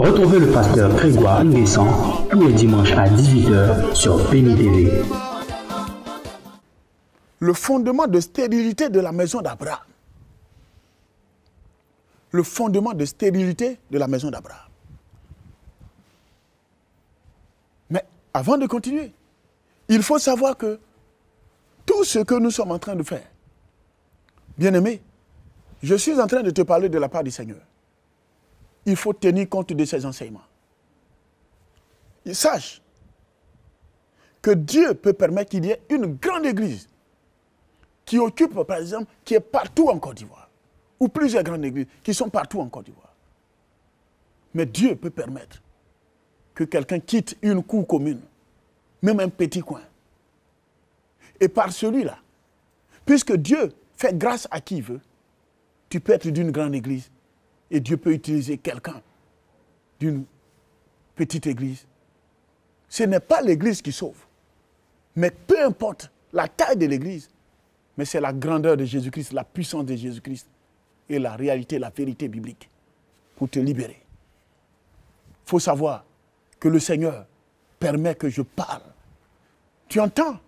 Retrouvez le pasteur Grégoire Nguessan tous les dimanches à 18h sur Béni TV. Le fondement de stérilité de la maison d'Abraham. Le fondement de stérilité de la maison d'Abraham. Mais avant de continuer, il faut savoir que tout ce que nous sommes en train de faire, bien-aimé, je suis en train de te parler de la part du Seigneur. Il faut tenir compte de ses enseignements. Et sache que Dieu peut permettre qu'il y ait une grande église qui occupe, par exemple, qui est partout en Côte d'Ivoire, ou plusieurs grandes églises qui sont partout en Côte d'Ivoire. Mais Dieu peut permettre que quelqu'un quitte une cour commune, même un petit coin, et par celui-là, puisque Dieu fait grâce à qui il veut, tu peux être d'une grande église, et Dieu peut utiliser quelqu'un d'une petite église. Ce n'est pas l'église qui sauve. Mais peu importe la taille de l'église, mais c'est la grandeur de Jésus-Christ, la puissance de Jésus-Christ et la réalité, la vérité biblique pour te libérer. Il faut savoir que le Seigneur permet que je parle. Tu entends?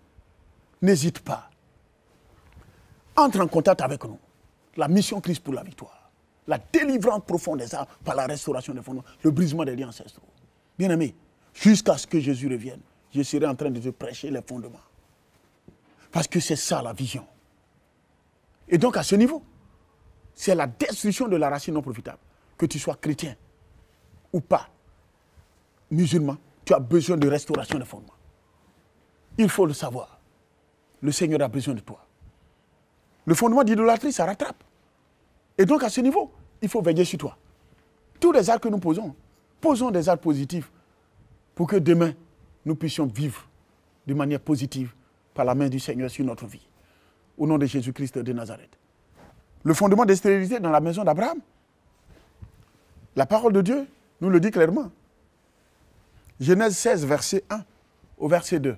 N'hésite pas. Entre en contact avec nous. La mission Christ pour la victoire. La délivrance profonde des âmes par la restauration des fondements, le brisement des liens ancestraux. Bien-aimé, jusqu'à ce que Jésus revienne, je serai en train de te prêcher les fondements. Parce que c'est ça la vision. Et donc à ce niveau, c'est la destruction de la racine non profitable. Que tu sois chrétien ou pas, musulman, tu as besoin de restauration des fondements. Il faut le savoir. Le Seigneur a besoin de toi. Le fondement d'idolâtrie, ça rattrape. Et donc, à ce niveau, il faut veiller sur toi. Tous les actes que nous posons des actes positifs pour que demain, nous puissions vivre de manière positive par la main du Seigneur sur notre vie. Au nom de Jésus-Christ de Nazareth. Le fondement de stérilité dans la maison d'Abraham, la parole de Dieu nous le dit clairement. Genèse 16, verset 1 au verset 2.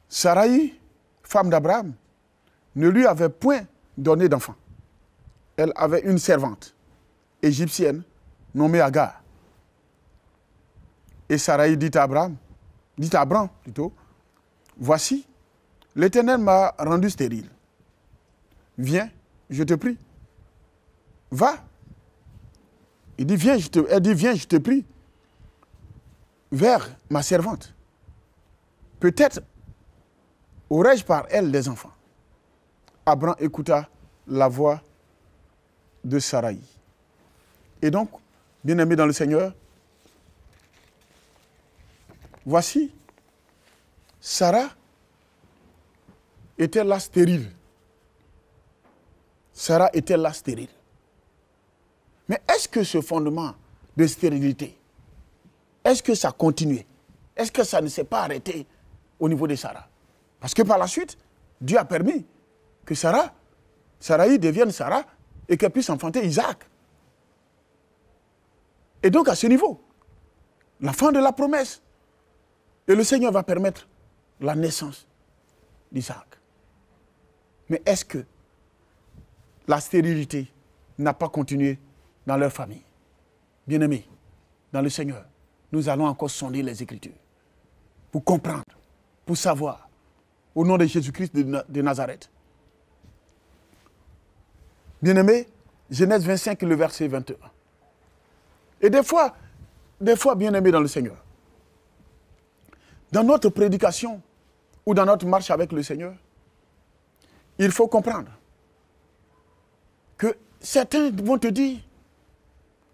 Sarai, femme d'Abraham, ne lui avait point donné d'enfant. Elle avait une servante égyptienne nommée Agar. Et Sarai dit à Abraham, voici, l'Éternel m'a rendu stérile. Viens, je te prie. Va. Elle dit, viens, je te prie, vers ma servante. Peut-être aurais-je par elle des enfants. Abraham écouta la voix de Sarai. Et donc, bien-aimé dans le Seigneur, voici, Sarah était là stérile. Sarah était là stérile. Mais est-ce que ce fondement de stérilité, est-ce que ça continuait? Est-ce que ça ne s'est pas arrêté au niveau de Sarah? Parce que par la suite, Dieu a permis que Sarai devienne Sarah et qu'elle puisse enfanter Isaac. Et donc à ce niveau, la fin de la promesse, et le Seigneur va permettre la naissance d'Isaac. Mais est-ce que la stérilité n'a pas continué dans leur famille? Bien-aimés, dans le Seigneur, nous allons encore sonder les Écritures pour comprendre, pour savoir, au nom de Jésus-Christ de Nazareth. Bien-aimé, Genèse 25, le verset 21. Et des fois, bien-aimé dans le Seigneur, dans notre prédication ou dans notre marche avec le Seigneur, il faut comprendre que certains vont te dire,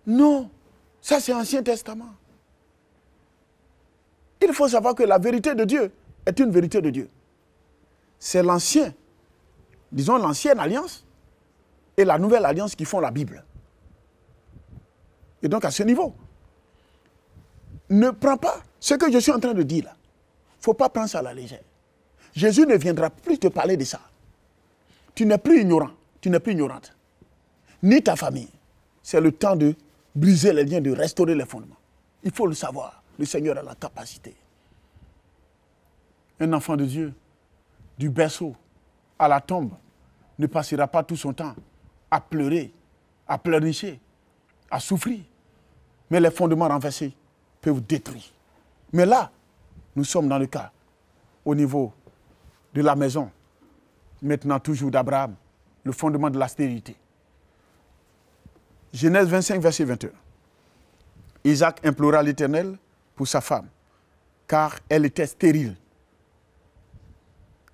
non, ça c'est Ancien Testament. Il faut savoir que la vérité de Dieu est une vérité de Dieu. C'est l'ancienne alliance et la nouvelle alliance qui font la Bible. Et donc à ce niveau, ne prends pas ce que je suis en train de dire là. Il ne faut pas prendre ça à la légère. Jésus ne viendra plus te parler de ça. Tu n'es plus ignorant, tu n'es plus ignorante. Ni ta famille. C'est le temps de briser les liens, de restaurer les fondements. Il faut le savoir. Le Seigneur a la capacité. Un enfant de Dieu, du berceau à la tombe, ne passera pas tout son temps à pleurer, à pleurnicher, à souffrir. Mais les fondements renversés peuvent détruire. Mais là, nous sommes dans le cas, au niveau de la maison, maintenant toujours d'Abraham, le fondement de la stérilité. Genèse 25, verset 21. Isaac implora l'Éternel pour sa femme, car elle était stérile.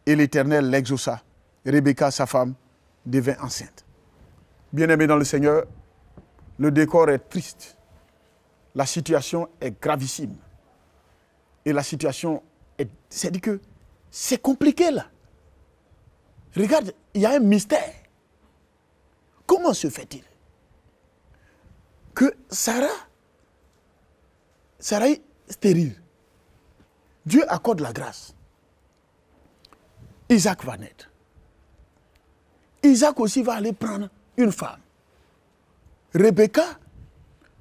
Et l'Éternel l'exauça. Rebecca, sa femme, devint enceinte. Bien-aimés dans le Seigneur, le décor est triste. La situation est gravissime. Et la situation est... C'est-à-dire que c'est compliqué là. Regarde, il y a un mystère. Comment se fait-il que Sarah est stérile? Dieu accorde la grâce. Isaac va naître. Isaac aussi va aller prendre une femme. Rebecca,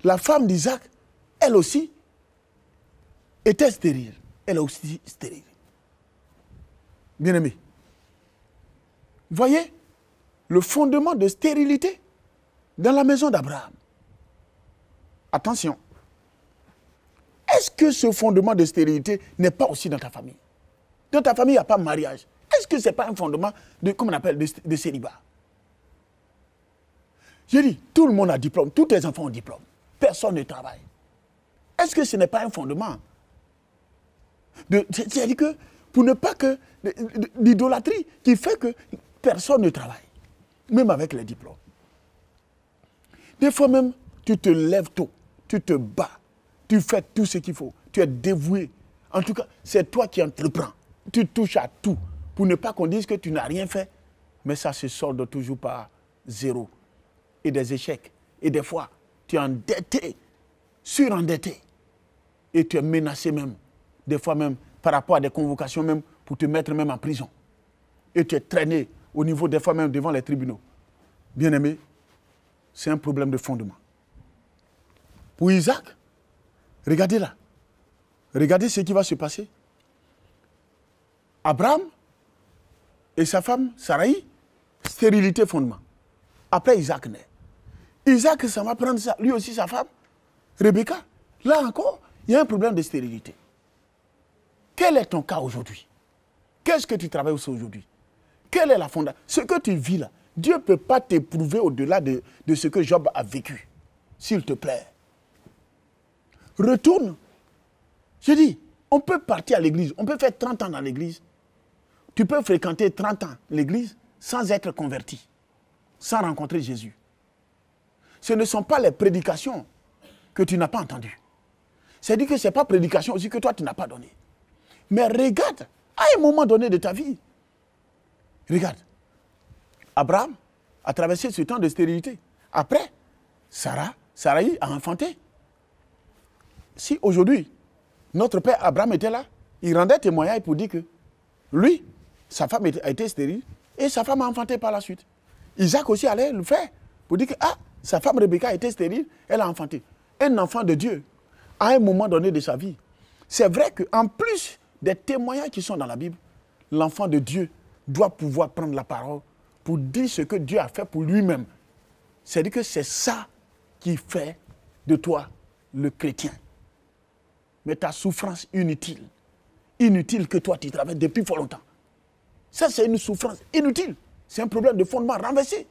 la femme d'Isaac, elle aussi était stérile. Elle est aussi stérile. Bien-aimés, voyez le fondement de stérilité dans la maison d'Abraham. Attention. Est-ce que ce fondement de stérilité n'est pas aussi dans ta famille? Dans ta famille, il n'y a pas de mariage. Est-ce que ce n'est pas un fondement de, comme on appelle, de célibat? J'ai dit, tout le monde a diplôme, tous tes enfants ont diplôme. Personne ne travaille. Est-ce que ce n'est pas un fondement? C'est-à-dire que, pour ne pas que l'idolâtrie qui fait que personne ne travaille, même avec les diplômes. Des fois même, tu te lèves tôt, tu te bats, tu fais tout ce qu'il faut, tu es dévoué. En tout cas, c'est toi qui entreprends. Tu touches à tout pour ne pas qu'on dise que tu n'as rien fait. Mais ça se solde toujours par zéro. Et des échecs. Et des fois, tu es endetté, surendetté. Et tu es menacé même. Des fois même, par rapport à des convocations même, pour te mettre même en prison. Et tu es traîné au niveau des fois même devant les tribunaux. Bien-aimé, c'est un problème de fondement. Pour Isaac, regardez là. Regardez ce qui va se passer. Abraham et sa femme, Sarai, stérilité, fondement. Après, Isaac naît. Isaac, ça va prendre ça, lui aussi sa femme, Rebecca. Là encore, il y a un problème de stérilité. Quel est ton cas aujourd'hui? Qu'est-ce que tu travailles aujourd'hui? Quelle est la fondation? Ce que tu vis là, Dieu ne peut pas t'éprouver au-delà de ce que Job a vécu. S'il te plaît. Retourne. Je dis, on peut partir à l'église, on peut faire 30 ans dans l'église. Tu peux fréquenter 30 ans l'église sans être converti, sans rencontrer Jésus. Ce ne sont pas les prédications que tu n'as pas entendues. C'est-à-dire que ce n'est pas prédication aussi que toi tu n'as pas donné. Mais regarde, à un moment donné de ta vie, regarde, Abraham a traversé ce temps de stérilité. Après, Sarai a enfanté. Si aujourd'hui, notre père Abraham était là, il rendait témoignage pour dire que lui, sa femme a été stérile et sa femme a enfanté par la suite. Isaac aussi allait le faire pour dire que sa femme Rebecca a été stérile, elle a enfanté. Un enfant de Dieu, à un moment donné de sa vie. C'est vrai qu'en plus des témoignages qui sont dans la Bible, l'enfant de Dieu doit pouvoir prendre la parole pour dire ce que Dieu a fait pour lui-même. C'est-à-dire que c'est ça qui fait de toi le chrétien. Mais ta souffrance inutile que toi tu travailles depuis fort longtemps, ça c'est une souffrance inutile. C'est un problème de fondement renversé.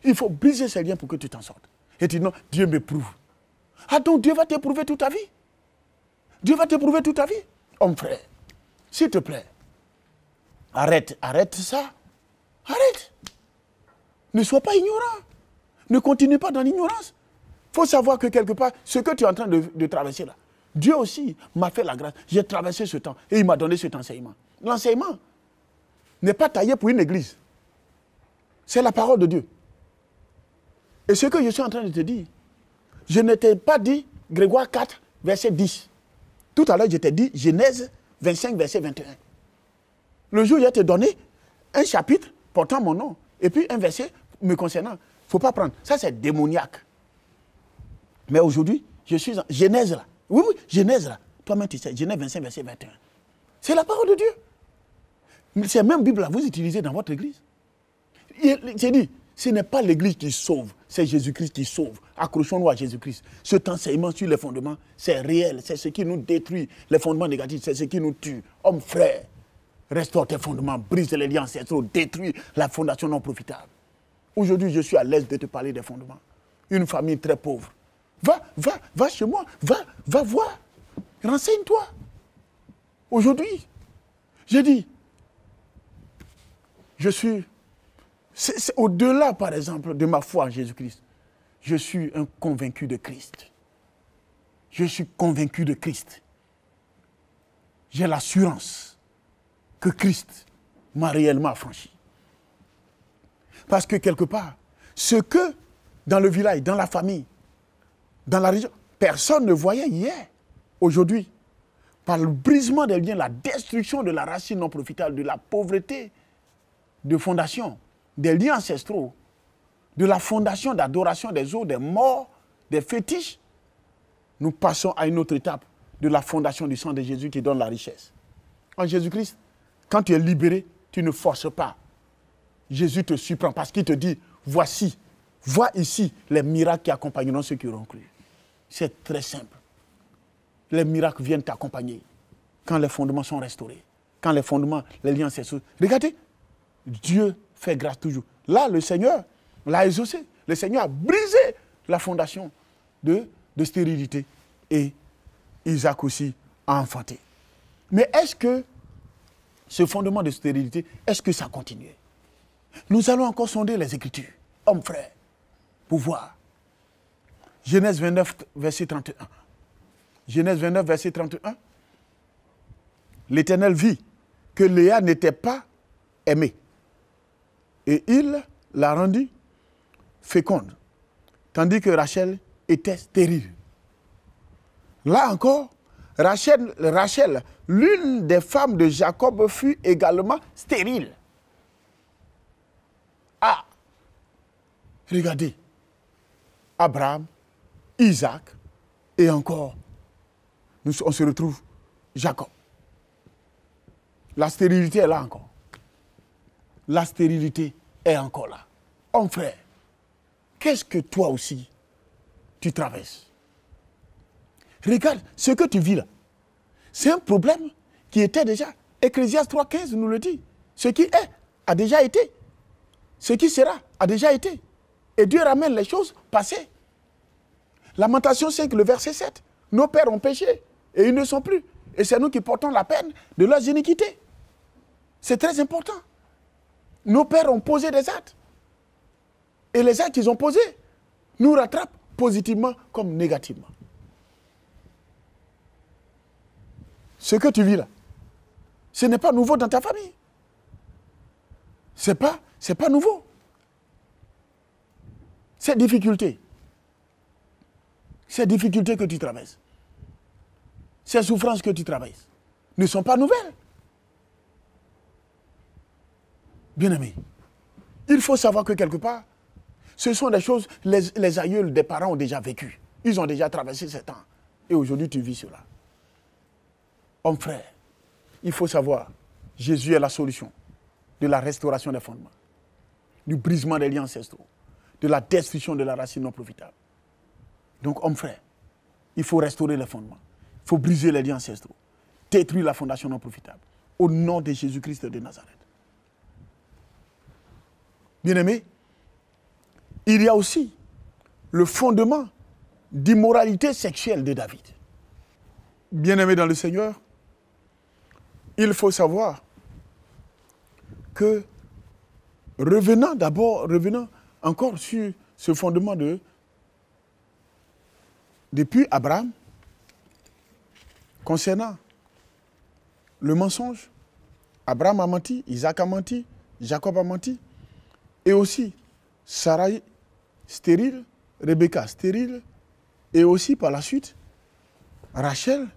Il faut briser ces liens pour que tu t'en sortes. Et tu dis non, Dieu m'éprouve. Ah donc Dieu va t'éprouver toute ta vie? Dieu va t'éprouver toute ta vie? Homme frère, s'il te plaît, arrête ça. Arrête. Ne sois pas ignorant. Ne continue pas dans l'ignorance. Il faut savoir que quelque part, ce que tu es en train de traverser là, Dieu aussi m'a fait la grâce. J'ai traversé ce temps et il m'a donné cet enseignement. L'enseignement n'est pas taillé pour une église. C'est la parole de Dieu. Et ce que je suis en train de te dire, je ne t'ai pas dit Grégoire 4, verset 10. Tout à l'heure, je t'ai dit Genèse 25, verset 21. Le jour où je t'ai donné un chapitre portant mon nom et puis un verset me concernant. Il ne faut pas prendre. Ça, c'est démoniaque. Mais aujourd'hui, je suis en Genèse là. Oui, Genèse là. Toi-même, tu sais, Genèse 25, verset 21. C'est la parole de Dieu. C'est même Bible là, vous utilisez dans votre église. C'est dit, Ce n'est pas l'Église qui sauve, c'est Jésus-Christ qui sauve. Accrochons-nous à Jésus-Christ. Cet enseignement sur les fondements, c'est réel, c'est ce qui nous détruit. Les fondements négatifs, c'est ce qui nous tue. Homme frère, restaure tes fondements, brise les liens ancestraux, détruis la fondation non profitable. Aujourd'hui, je suis à l'aise de te parler des fondements. Une famille très pauvre. Va chez moi, va voir. Renseigne-toi. Aujourd'hui, j'ai dit, je suis... C'est au-delà, par exemple, de ma foi en Jésus-Christ. Je suis un convaincu de Christ. Je suis convaincu de Christ. J'ai l'assurance que Christ m'a réellement affranchi. Parce que quelque part, ce que dans le village, dans la famille, dans la région, personne ne voyait hier, aujourd'hui, par le brisement des liens, la destruction de la racine non profitable, de la pauvreté de fondation, des liens ancestraux, de la fondation d'adoration des eaux, des morts, des fétiches, nous passons à une autre étape de la fondation du sang de Jésus qui donne la richesse. En Jésus-Christ, quand tu es libéré, tu ne forces pas. Jésus te surprend parce qu'il te dit, voici, vois ici les miracles qui accompagneront ceux qui auront cru. C'est très simple. Les miracles viennent t'accompagner quand les fondements sont restaurés, quand les fondements, les liens ancestraux. Regardez, Dieu fait grâce toujours. Là, le Seigneur l'a exaucé. Le Seigneur a brisé la fondation de stérilité. Et Isaac aussi a enfanté. Mais est-ce que ce fondement de stérilité, est-ce que ça continuait? Nous allons encore sonder les Écritures, hommes frères, pour voir. Genèse 29, verset 31. Genèse 29, verset 31. L'Éternel vit que Léa n'était pas aimée. Et il l'a rendue féconde, tandis que Rachel était stérile. Là encore, Rachel, l'une des femmes de Jacob, fut également stérile. Ah, regardez, Abraham, Isaac, et encore, on se retrouve Jacob. La stérilité est là encore. La stérilité est encore là. Homme frère, qu'est-ce que toi aussi, tu traverses? Regarde, ce que tu vis là, c'est un problème qui était déjà, Ecclésiaste 3,15 nous le dit. Ce qui est, a déjà été. Ce qui sera, a déjà été. Et Dieu ramène les choses passées. Lamentation 5, le verset 7. Nos pères ont péché et ils ne sont plus. Et c'est nous qui portons la peine de leurs iniquités. C'est très important. Nos pères ont posé des actes. Et les actes qu'ils ont posés nous rattrapent positivement comme négativement. Ce que tu vis là, ce n'est pas nouveau dans ta famille. C'est pas nouveau. Ces difficultés que tu traverses, ces souffrances que tu traverses, ne sont pas nouvelles. Bien-aimés, il faut savoir que quelque part, ce sont des choses, les aïeuls des parents ont déjà vécu. Ils ont déjà traversé ces temps. Et aujourd'hui, tu vis cela. Homme frère, il faut savoir, Jésus est la solution de la restauration des fondements, du brisement des liens ancestraux, de la destruction de la racine non profitable. Donc, homme frère, il faut restaurer les fondements. Il faut briser les liens ancestraux, détruire la fondation non profitable, au nom de Jésus-Christ de Nazareth. Bien-aimés, il y a aussi le fondement d'immoralité sexuelle de David. Bien-aimés dans le Seigneur, il faut savoir que, revenant encore sur ce fondement depuis Abraham, concernant le mensonge, Abraham a menti, Isaac a menti, Jacob a menti, et aussi Sarah stérile, Rebecca stérile, et aussi par la suite, Rachel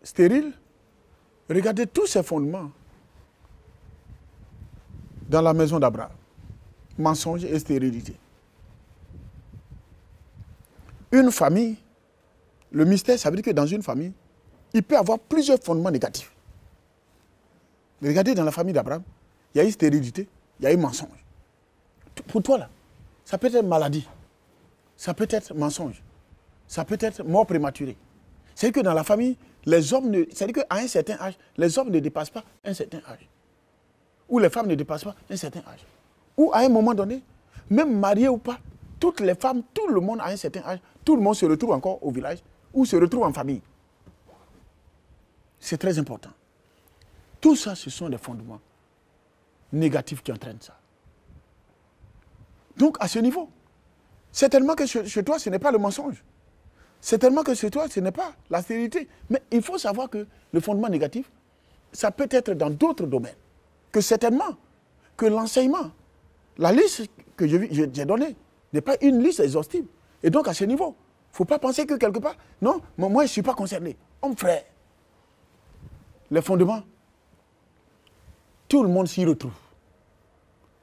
stérile. Regardez tous ces fondements dans la maison d'Abraham. Mensonge et stérilité. Une famille, le mystère, ça veut dire que dans une famille, il peut y avoir plusieurs fondements négatifs. Regardez dans la famille d'Abraham, il y a eu stérilité, il y a eu mensonge. Pour toi, là, ça peut être maladie, ça peut être mensonge, ça peut être mort prématurée. C'est que dans la famille, les hommes c'est-à-dire qu'à un certain âge, les hommes ne dépassent pas un certain âge. Ou les femmes ne dépassent pas un certain âge. Ou à un moment donné, même mariées ou pas, toutes les femmes, tout le monde à un certain âge, tout le monde se retrouve encore au village ou se retrouve en famille. C'est très important. Tout ça, ce sont des fondements négatifs qui entraînent ça. Donc, à ce niveau, c'est tellement que chez toi, ce n'est pas le mensonge. C'est tellement que chez toi, ce n'est pas la stérilité. Mais il faut savoir que le fondement négatif, ça peut être dans d'autres domaines. Que certainement, que l'enseignement, la liste que j'ai donnée, n'est pas une liste exhaustive. Et donc, à ce niveau, il ne faut pas penser que quelque part, non, moi, je ne suis pas concerné. Homme frère, les fondements, tout le monde s'y retrouve.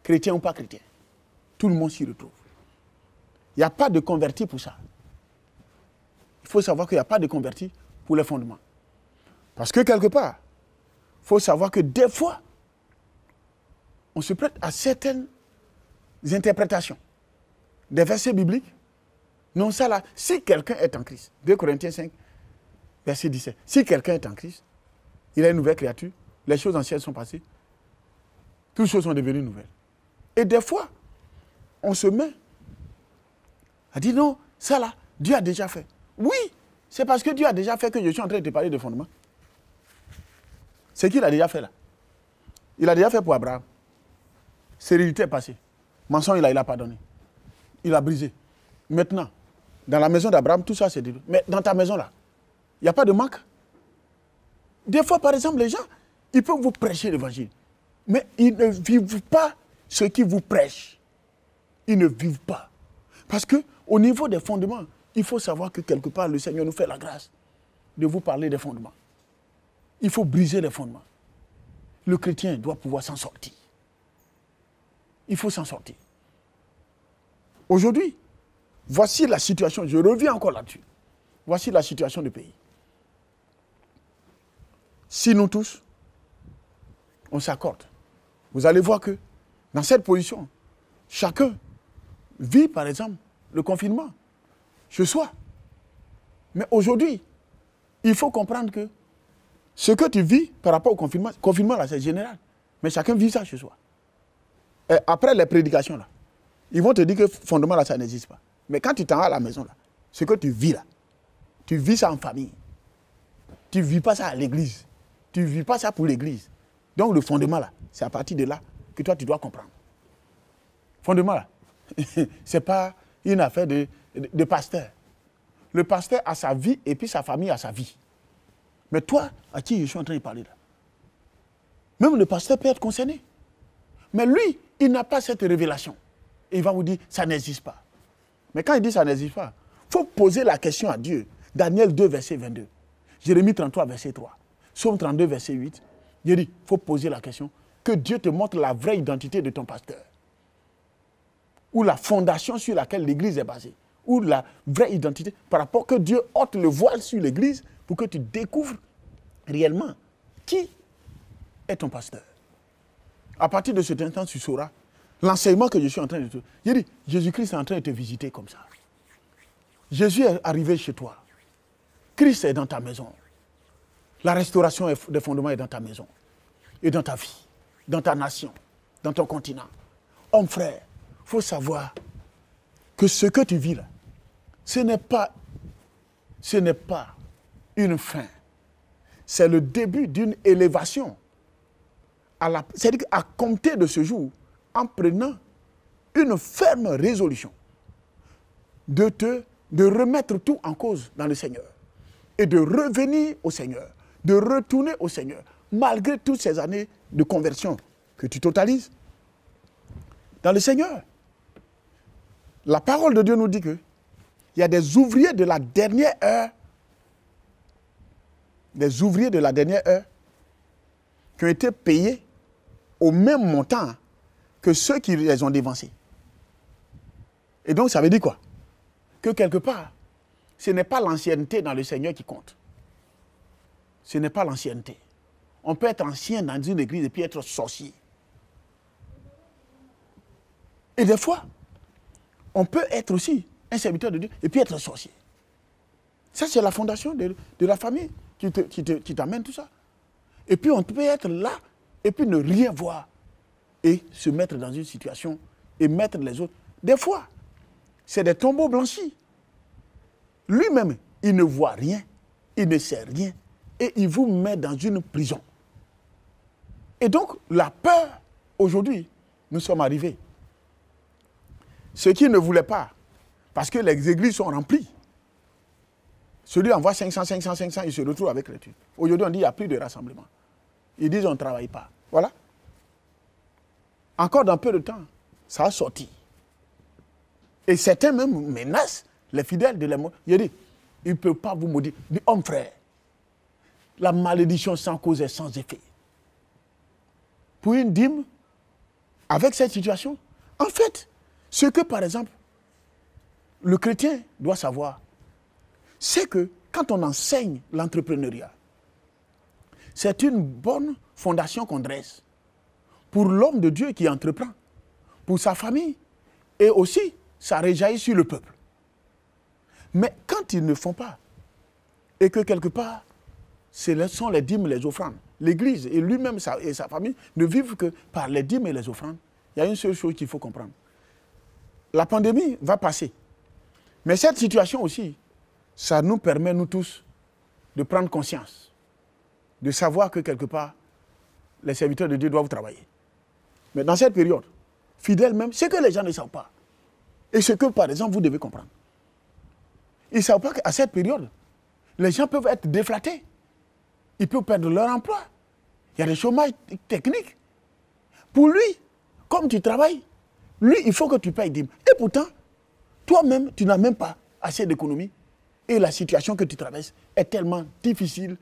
Chrétien ou pas chrétien, tout le monde s'y retrouve. Il n'y a pas de converti pour ça. Il faut savoir qu'il n'y a pas de converti pour les fondements. Parce que quelque part, il faut savoir que des fois, on se prête à certaines interprétations des versets bibliques. Non, ça là, si quelqu'un est en Christ, 2 Corinthiens 5, verset 17, si quelqu'un est en Christ, il a une nouvelle créature, les choses anciennes sont passées, toutes choses sont devenues nouvelles. Et des fois, on se met à dire non, ça là, Dieu a déjà fait. Oui, c'est parce que Dieu a déjà fait que je suis en train de te parler de fondement. C'est qu'il a déjà fait là. Il a déjà fait pour Abraham. Stérilité est passée. Mensonge, il a pardonné. Il a brisé. Maintenant, dans la maison d'Abraham, tout ça c'est détruit. Mais dans ta maison là, il n'y a pas de manque. Des fois, par exemple, les gens, ils peuvent vous prêcher l'évangile. Mais ils ne vivent pas ce qu'ils vous prêchent. Ils ne vivent pas. Parce qu'au niveau des fondements, il faut savoir que quelque part, le Seigneur nous fait la grâce de vous parler des fondements. Il faut briser les fondements. Le chrétien doit pouvoir s'en sortir. Il faut s'en sortir. Aujourd'hui, voici la situation, je reviens encore là-dessus. Voici la situation du pays. Si nous tous, on s'accorde, vous allez voir que dans cette position, chacun vit, par exemple, le confinement chez soi. Mais aujourd'hui, il faut comprendre que ce que tu vis par rapport au confinement là, c'est général. Mais chacun vit ça chez soi. Et après les prédications là, ils vont te dire que fondement là, ça n'existe pas. Mais quand tu t'en vas à la maison là, ce que tu vis là, tu vis ça en famille. Tu ne vis pas ça à l'église. Tu ne vis pas ça pour l'église. Donc le fondement là, c'est à partir de là que toi tu dois comprendre. Fondement là, ce n'est pas une affaire de pasteur. Le pasteur a sa vie et puis sa famille a sa vie. Mais toi, à qui je suis en train de parler là? Même le pasteur peut être concerné. Mais lui, il n'a pas cette révélation. Et il va vous dire, ça n'existe pas. Mais quand il dit ça n'existe pas, il faut poser la question à Dieu. Daniel 2, verset 22. Jérémie 33, verset 3. Psaume 32, verset 8. Il dit, il faut poser la question. Que Dieu te montre la vraie identité de ton pasteur. Ou la fondation sur laquelle l'église est basée. Ou la vraie identité par rapport que Dieu ôte le voile sur l'église pour que tu découvres réellement qui est ton pasteur. À partir de cet instant, tu sauras l'enseignement que je suis en train de te... Je dis, Jésus-Christ est en train de te visiter comme ça. Jésus est arrivé chez toi. Christ est dans ta maison. La restauration des fondements est dans ta maison. Et dans ta vie. Dans ta nation. Dans ton continent. Homme frère, il faut savoir que ce que tu vis là, ce n'est pas une fin. C'est le début d'une élévation. C'est-à-dire qu'à compter de ce jour, en prenant une ferme résolution de remettre tout en cause dans le Seigneur et de revenir au Seigneur, de retourner au Seigneur, malgré toutes ces années de conversion que tu totalises dans le Seigneur. La parole de Dieu nous dit qu'il y a des ouvriers de la dernière heure, qui ont été payés au même montant que ceux qui les ont dévancés. Et donc, ça veut dire quoi? Que quelque part, ce n'est pas l'ancienneté dans le Seigneur qui compte. Ce n'est pas l'ancienneté. On peut être ancien dans une église et puis être sorcier. Et des fois, on peut être aussi un serviteur de Dieu et puis être sorcier. Ça, c'est la fondation de la famille qui t'amène tout ça. Et puis, on peut être là et puis ne rien voir et se mettre dans une situation et mettre les autres. Des fois, c'est des tombeaux blanchis. Lui-même, il ne voit rien, il ne sait rien et il vous met dans une prison. Et donc, la peur, aujourd'hui, nous sommes arrivés. Ceux qui ne voulaient pas, parce que les églises sont remplies. Celui envoie 500, il se retrouve avec les trucs. Aujourd'hui, on dit qu'il n'y a plus de rassemblement. Ils disent on ne travaille pas. Voilà. Encore dans peu de temps, ça a sorti. Et certains même menacent les fidèles de les maudire. Il dit, il ne peut pas vous maudire. Il dit, homme frère, la malédiction sans cause est sans effet. Pour une dîme, avec cette situation, en fait, ce que par exemple, le chrétien doit savoir, c'est que quand on enseigne l'entrepreneuriat, c'est une bonne fondation qu'on dresse pour l'homme de Dieu qui entreprend, pour sa famille, et aussi, ça rejaillit sur le peuple. Mais quand ils ne font pas, et que quelque part, ce sont les dîmes, les offrandes, l'Église et lui-même et sa famille ne vivent que par les dîmes et les offrandes, il y a une seule chose qu'il faut comprendre. La pandémie va passer. Mais cette situation aussi, ça nous permet, nous tous, de prendre conscience, de savoir que quelque part, les serviteurs de Dieu doivent travailler. Mais dans cette période, fidèles même, c'est que les gens ne savent pas. Et ce que, par exemple, vous devez comprendre. Ils ne savent pas qu'à cette période, les gens peuvent être déflatés. Ils peuvent perdre leur emploi. Il y a des chômages techniques. Pour lui, comme tu travailles, lui, il faut que tu payes dîmes. Et pourtant, toi-même, tu n'as même pas assez d'économie. Et la situation que tu traverses est tellement difficile.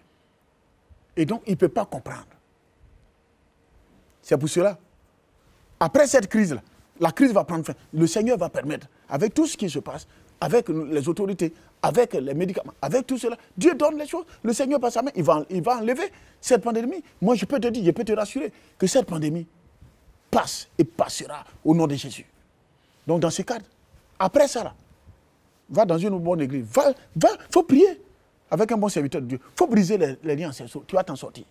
Et donc, il ne peut pas comprendre. C'est pour cela. Après cette crise-là, la crise va prendre fin. Le Seigneur va permettre, avec tout ce qui se passe, avec les autorités, avec les médicaments, avec tout cela, Dieu donne les choses. Le Seigneur passe sa main, il va enlever cette pandémie. Moi, je peux te dire, je peux te rassurer que cette pandémie passe et passera au nom de Jésus. Donc, dans ce cadre, après ça, là, va dans une bonne église. Il faut prier avec un bon serviteur de Dieu. Il faut briser les liens ancestaux. Tu vas t'en sortir.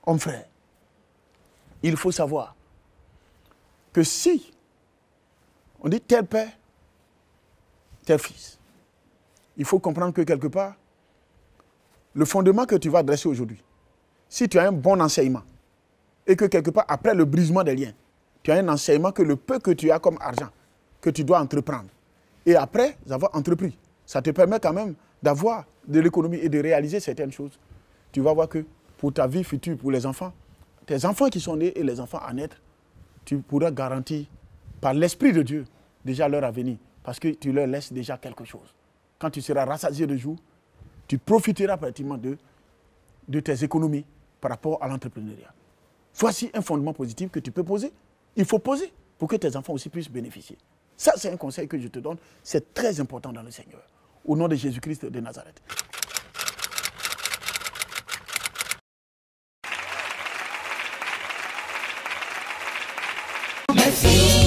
Homme frère, il faut savoir que si on dit tel père, tel fils, il faut comprendre que quelque part, le fondement que tu vas dresser aujourd'hui, si tu as un bon enseignement, et que quelque part, après le brisement des liens, tu as un enseignement que le peu que tu as comme argent, que tu dois entreprendre, et après avoir entrepris, ça te permet quand même d'avoir de l'économie et de réaliser certaines choses. Tu vas voir que pour ta vie future, pour les enfants, tes enfants qui sont nés et les enfants à naître, tu pourras garantir par l'Esprit de Dieu déjà leur avenir, parce que tu leur laisses déjà quelque chose. Quand tu seras rassasié de jour, tu profiteras pratiquement de tes économies par rapport à l'entrepreneuriat. Voici un fondement positif que tu peux poser. Il faut poser pour que tes enfants aussi puissent bénéficier. Ça, c'est un conseil que je te donne. C'est très important dans le Seigneur. Au nom de Jésus-Christ de Nazareth. Merci.